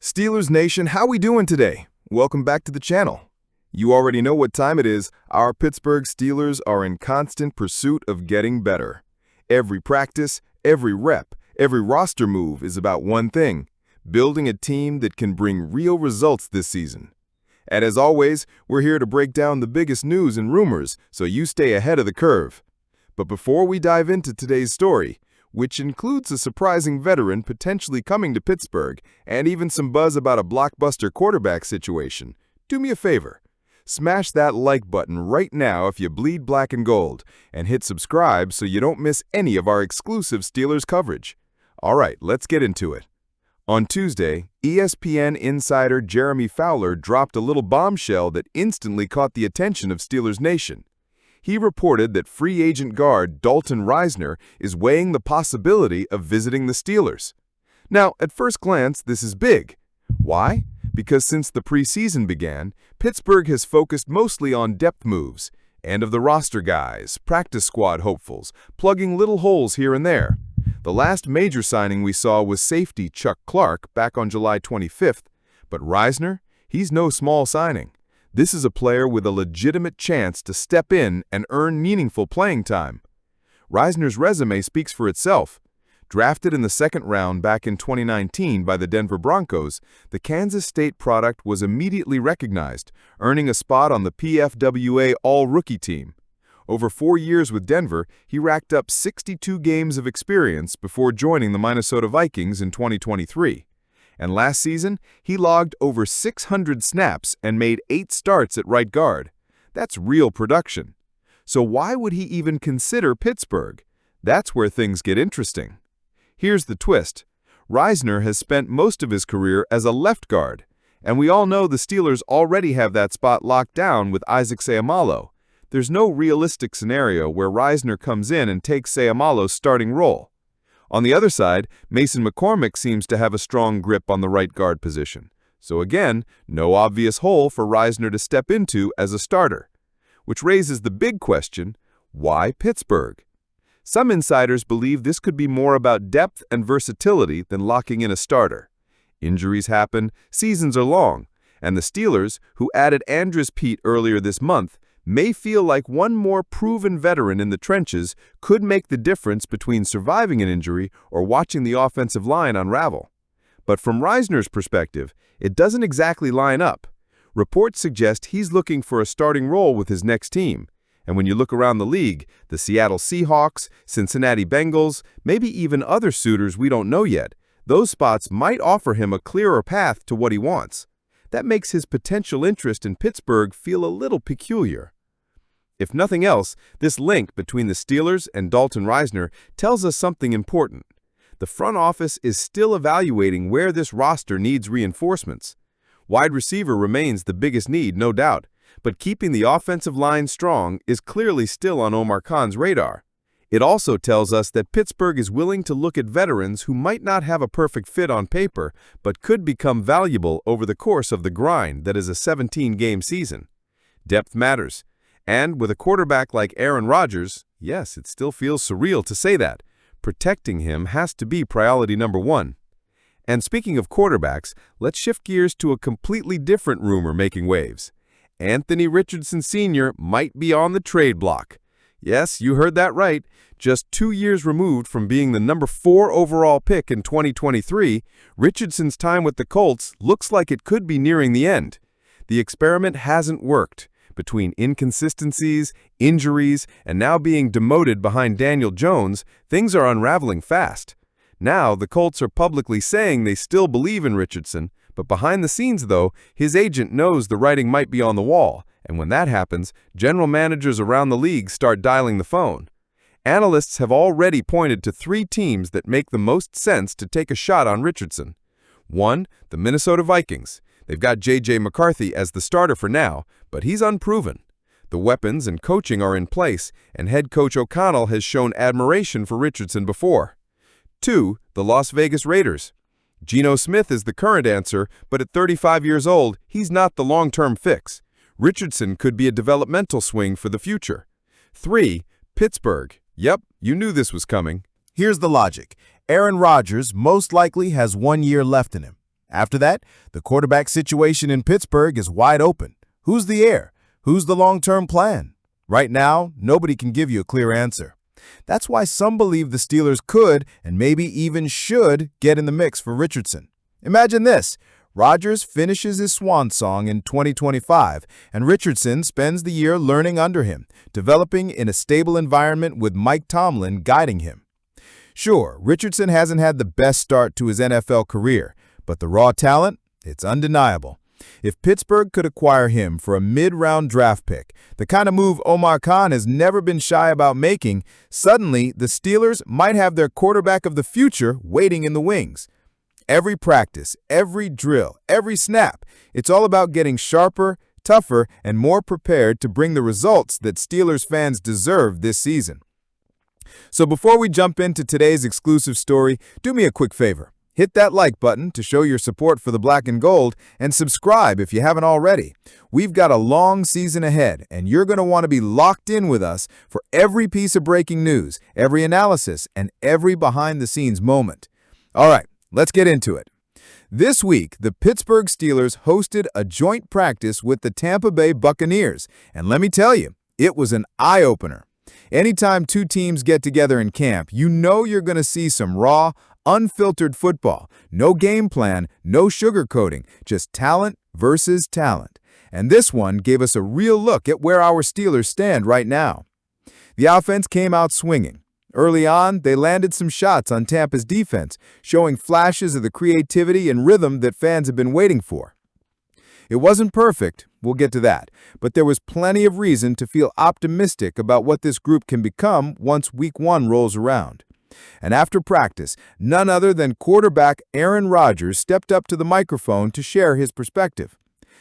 Steelers Nation, how we doing today? Welcome back to the channel. You already know what time it is. Our Pittsburgh Steelers are in constant pursuit of getting better. Every practice, every rep, every roster move is about one thing: building a team that can bring real results this season. And as always, we're here to break down the biggest news and rumors so you stay ahead of the curve. But before we dive into today's story, which includes a surprising veteran potentially coming to Pittsburgh and even some buzz about a blockbuster quarterback situation, do me a favor. Smash that like button right now if you bleed black and gold, and hit subscribe so you don't miss any of our exclusive Steelers coverage. All right, let's get into it. On Tuesday, ESPN insider Jeremy Fowler dropped a little bombshell that instantly caught the attention of Steelers Nation. He reported that free agent guard Dalton Risner is weighing the possibility of visiting the Steelers. Now, at first glance, this is big. Why? Because since the preseason began, Pittsburgh has focused mostly on depth moves, and of the roster guys, practice squad hopefuls, plugging little holes here and there. The last major signing we saw was safety Chuck Clark back on July 25th, but Risner, he's no small signing. This is a player with a legitimate chance to step in and earn meaningful playing time. Risner's resume speaks for itself. Drafted in the second round back in 2019 by the Denver Broncos, the Kansas State product was immediately recognized, earning a spot on the PFWA All-Rookie team. Over 4 years with Denver, he racked up 62 games of experience before joining the Minnesota Vikings in 2023. And last season, he logged over 600 snaps and made 8 starts at right guard. That's real production. So why would he even consider Pittsburgh? That's where things get interesting. Here's the twist. Risner has spent most of his career as a left guard, and we all know the Steelers already have that spot locked down with Isaac Seumalo. There's no realistic scenario where Risner comes in and takes Seumalo's starting role. On the other side, Mason McCormick seems to have a strong grip on the right guard position. So again, no obvious hole for Risner to step into as a starter. Which raises the big question, why Pittsburgh? Some insiders believe this could be more about depth and versatility than locking in a starter. Injuries happen, seasons are long, and the Steelers, who added Andres Pete earlier this month, may feel like one more proven veteran in the trenches could make the difference between surviving an injury or watching the offensive line unravel. But from Risner's perspective, it doesn't exactly line up. Reports suggest he's looking for a starting role with his next team. And when you look around the league, the Seattle Seahawks, Cincinnati Bengals, maybe even other suitors we don't know yet, those spots might offer him a clearer path to what he wants. That makes his potential interest in Pittsburgh feel a little peculiar. If nothing else, this link between the Steelers and Dalton Risner tells us something important. The front office is still evaluating where this roster needs reinforcements. Wide receiver remains the biggest need, no doubt, but keeping the offensive line strong is clearly still on Omar Khan's radar. It also tells us that Pittsburgh is willing to look at veterans who might not have a perfect fit on paper, but could become valuable over the course of the grind that is a 17-game season. Depth matters. And with a quarterback like Aaron Rodgers, yes, it still feels surreal to say that, protecting him has to be priority number one. And speaking of quarterbacks, let's shift gears to a completely different rumor making waves. Anthony Richardson Sr. might be on the trade block. Yes, you heard that right. Just 2 years removed from being the number 4 overall pick in 2023, Richardson's time with the Colts looks like it could be nearing the end. The experiment hasn't worked. Between inconsistencies, injuries, and now being demoted behind Daniel Jones, things are unraveling fast. Now, the Colts are publicly saying they still believe in Richardson, but behind the scenes, though, his agent knows the writing might be on the wall. And when that happens, general managers around the league start dialing the phone. Analysts have already pointed to 3 teams that make the most sense to take a shot on Richardson. 1, the Minnesota Vikings. They've got J.J. McCarthy as the starter for now, but he's unproven. The weapons and coaching are in place, and head coach O'Connell has shown admiration for Richardson before. 2, the Las Vegas Raiders. Geno Smith is the current answer, but at 35 years old, he's not the long-term fix. Richardson could be a developmental swing for the future. 3, Pittsburgh. Yep, you knew this was coming. Here's the logic. Aaron Rodgers most likely has 1 year left in him. After that, the quarterback situation in Pittsburgh is wide open. Who's the heir? Who's the long-term plan? Right now, nobody can give you a clear answer. That's why some believe the Steelers could, and maybe even should, get in the mix for Richardson. Imagine this. Rodgers finishes his swan song in 2025, and Richardson spends the year learning under him, developing in a stable environment with Mike Tomlin guiding him. Sure, Richardson hasn't had the best start to his NFL career, but the raw talent, it's undeniable. If Pittsburgh could acquire him for a mid-round draft pick, the kind of move Omar Khan has never been shy about making, suddenly the Steelers might have their quarterback of the future waiting in the wings. Every practice, every drill, every snap, it's all about getting sharper, tougher, and more prepared to bring the results that Steelers fans deserve this season. So before we jump into today's exclusive story, do me a quick favor. Hit that like button to show your support for the Black and Gold, and subscribe if you haven't already. We've got a long season ahead, and you're going to want to be locked in with us for every piece of breaking news, every analysis, and every behind-the-scenes moment. All right, let's get into it. This week, the Pittsburgh Steelers hosted a joint practice with the Tampa Bay Buccaneers, and let me tell you, it was an eye-opener. Anytime two teams get together in camp, you know you're going to see some raw, unfiltered football. No game plan, no sugarcoating, just talent versus talent. And this one gave us a real look at where our Steelers stand right now. The offense came out swinging. Early on, they landed some shots on Tampa's defense, showing flashes of the creativity and rhythm that fans have been waiting for. It wasn't perfect, we'll get to that, but there was plenty of reason to feel optimistic about what this group can become once Week 1 rolls around. And after practice, none other than quarterback Aaron Rodgers stepped up to the microphone to share his perspective.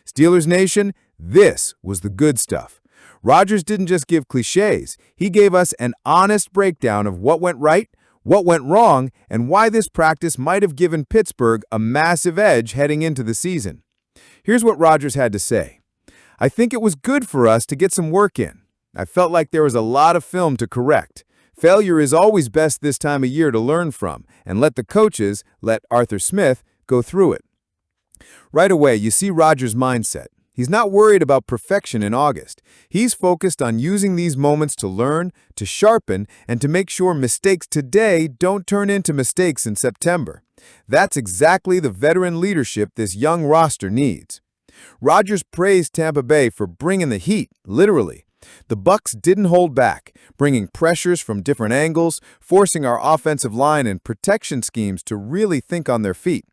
Steelers Nation, this was the good stuff. Rodgers didn't just give cliches, he gave us an honest breakdown of what went right, what went wrong, and why this practice might have given Pittsburgh a massive edge heading into the season. Here's what Rodgers had to say. "I think it was good for us to get some work in. I felt like there was a lot of film to correct. Failure is always best this time of year to learn from, and let the coaches, let Arthur Smith, go through it." Right away, you see Rodgers' mindset. He's not worried about perfection in August. He's focused on using these moments to learn, to sharpen, and to make sure mistakes today don't turn into mistakes in September. That's exactly the veteran leadership this young roster needs. Rodgers praised Tampa Bay for bringing the heat, literally. The Bucs didn't hold back, bringing pressures from different angles, forcing our offensive line and protection schemes to really think on their feet.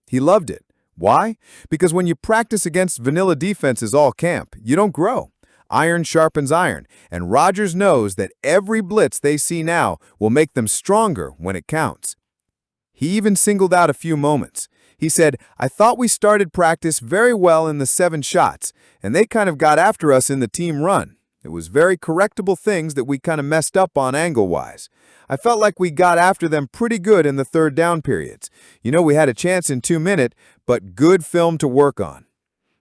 He loved it. Why? Because when you practice against vanilla defenses all camp, you don't grow. Iron sharpens iron, and Rodgers knows that every blitz they see now will make them stronger when it counts. He even singled out a few moments. He said, "I thought we started practice very well in the 7 shots, and they kind of got after us in the team run. It was very correctable things that we kind of messed up on angle-wise. I felt like we got after them pretty good in the third down periods. You know, we had a chance in 2 minutes, but good film to work on."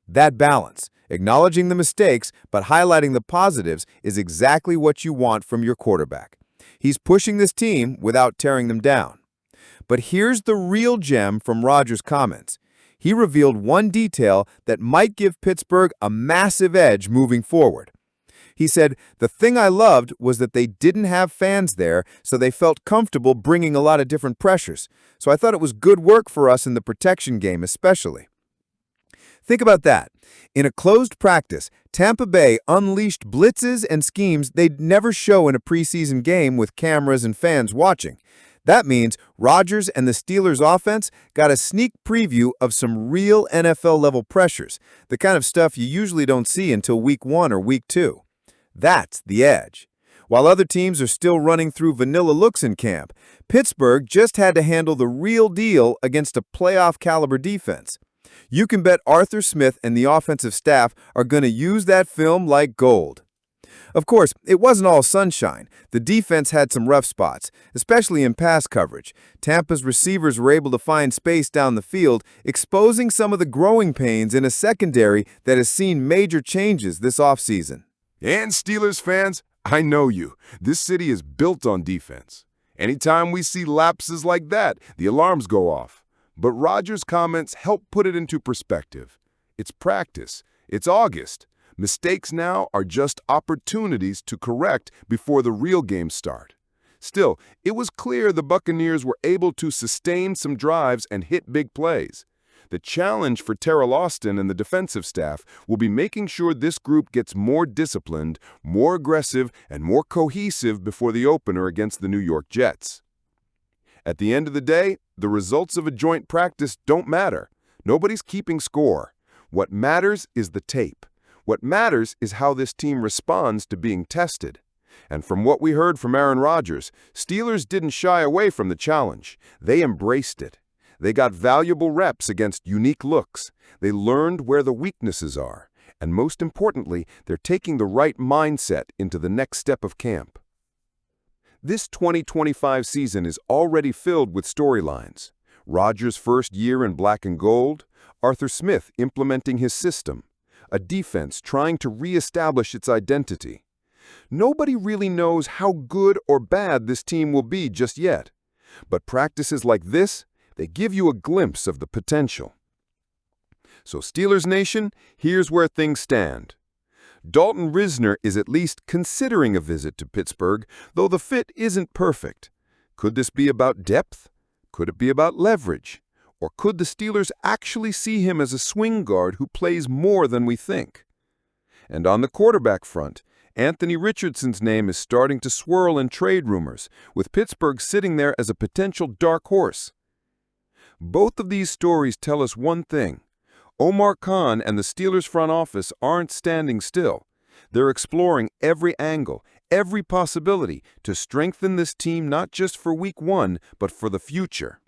That balance, acknowledging the mistakes but highlighting the positives, is exactly what you want from your quarterback. He's pushing this team without tearing them down. But here's the real gem from Rodgers' comments. He revealed one detail that might give Pittsburgh a massive edge moving forward. He said, "The thing I loved was that they didn't have fans there, so they felt comfortable bringing a lot of different pressures. So I thought it was good work for us in the protection game especially." Think about that. In a closed practice, Tampa Bay unleashed blitzes and schemes they'd never show in a preseason game with cameras and fans watching. That means Rodgers and the Steelers' offense got a sneak preview of some real NFL-level pressures, the kind of stuff you usually don't see until Week 1 or Week 2. That's the edge. While other teams are still running through vanilla looks in camp, Pittsburgh just had to handle the real deal against a playoff-caliber defense. You can bet Arthur Smith and the offensive staff are going to use that film like gold. Of course, it wasn't all sunshine. The defense had some rough spots, especially in pass coverage. Tampa's receivers were able to find space down the field, exposing some of the growing pains in a secondary that has seen major changes this offseason. And Steelers fans, I know you. This city is built on defense. Anytime we see lapses like that, the alarms go off. But Rodgers' comments help put it into perspective. It's practice. It's August. Mistakes now are just opportunities to correct before the real games start. Still, it was clear the Buccaneers were able to sustain some drives and hit big plays. The challenge for Terrell Austin and the defensive staff will be making sure this group gets more disciplined, more aggressive, and more cohesive before the opener against the New York Jets. At the end of the day, the results of a joint practice don't matter. Nobody's keeping score. What matters is the tape. What matters is how this team responds to being tested. And from what we heard from Aaron Rodgers, Steelers didn't shy away from the challenge. They embraced it. They got valuable reps against unique looks. They learned where the weaknesses are. And most importantly, they're taking the right mindset into the next step of camp. This 2025 season is already filled with storylines. Rodgers' first year in black and gold, Arthur Smith implementing his system, a defense trying to reestablish its identity. Nobody really knows how good or bad this team will be just yet. But practices like this, they give you a glimpse of the potential. So Steelers Nation, here's where things stand. Dalton Risner is at least considering a visit to Pittsburgh, though the fit isn't perfect. Could this be about depth? Could it be about leverage? Or could the Steelers actually see him as a swing guard who plays more than we think? And on the quarterback front, Anthony Richardson's name is starting to swirl in trade rumors, with Pittsburgh sitting there as a potential dark horse. Both of these stories tell us one thing. Omar Khan and the Steelers front office aren't standing still. They're exploring every angle, every possibility to strengthen this team not just for Week 1, but for the future.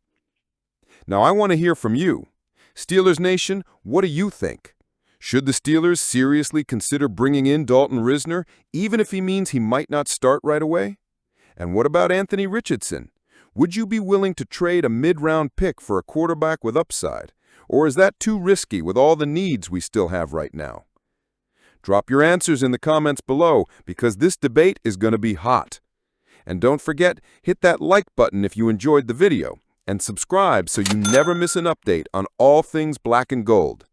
Now I want to hear from you. Steelers Nation, what do you think? Should the Steelers seriously consider bringing in Dalton Risner, even if he means he might not start right away? And what about Anthony Richardson? Would you be willing to trade a mid-round pick for a quarterback with upside? Or is that too risky with all the needs we still have right now? Drop your answers in the comments below because this debate is going to be hot. And don't forget, hit that like button if you enjoyed the video and subscribe so you never miss an update on all things black and gold.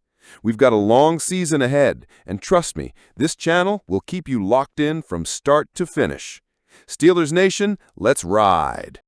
We've got a long season ahead, and trust me, this channel will keep you locked in from start to finish. Steelers Nation, let's ride!